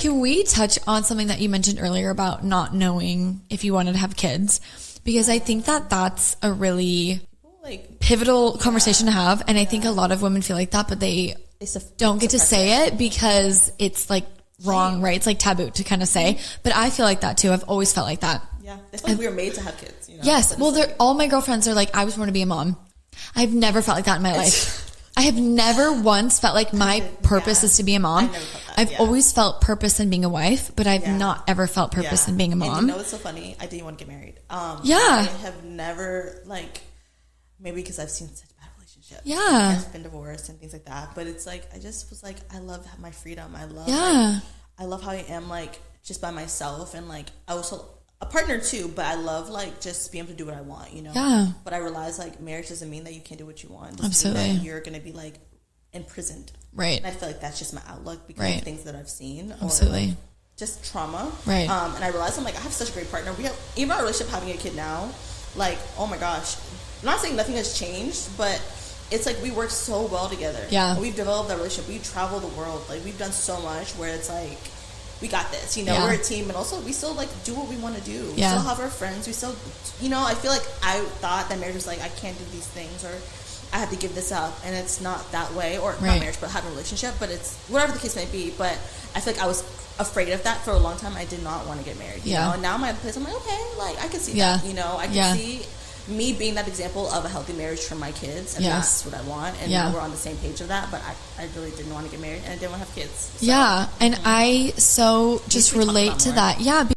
Can we touch on something that you mentioned earlier about not knowing if you wanted to have kids? Because I think that that's a really pivotal conversation to have. And I think a lot of women feel like that, but they don't get to say it because it's like wrong, right? It's like taboo to kind of say. But I feel like that too. I've always felt like that. Yeah. It's like we were made to have kids, you know? Yes. Well, all my girlfriends are like, I was born to be a mom. I've never felt like that in my life. I have never once felt like my purpose is to be a mom. I've always felt purpose in being a wife, but I've not ever felt purpose in being a mom. And you know, it's so funny. I didn't want to get married. I have never, maybe because I've seen such bad relationships. Yeah. I've been divorced and things like that. But it's like, I just was like, I love my freedom. I love how I am, just by myself. And, I also... a partner too, but I love just being able to do what I want, you know? Yeah. But I realize marriage doesn't mean that you can't do what you want. It Absolutely. mean that you're going to be imprisoned. Right. And I feel like that's just my outlook because of things that I've seen. Absolutely. Or just trauma. Right. And I realized I have such a great partner. We have, even our relationship, having a kid now, oh my gosh. I'm not saying nothing has changed, but it's we work so well together. Yeah. We've developed that relationship. We travel the world. We've done so much where it's we got this, you know, we're a team, and also we still do what we want to do. We still have our friends. We still, you know, I feel I thought that marriage was I can't do these things, or I have to give this up, and it's not that way, or not marriage, but having a relationship, but it's whatever the case may be. But I feel I was afraid of that for a long time. I did not want to get married, you know, and now I'm at a place I'm okay, I can see that, you know, I can see me being that example of a healthy marriage for my kids, and that's what I want, and now we're on the same page of that. But I really didn't want to get married, and I didn't want to have kids. So. Yeah, and I just relate to that. Yeah.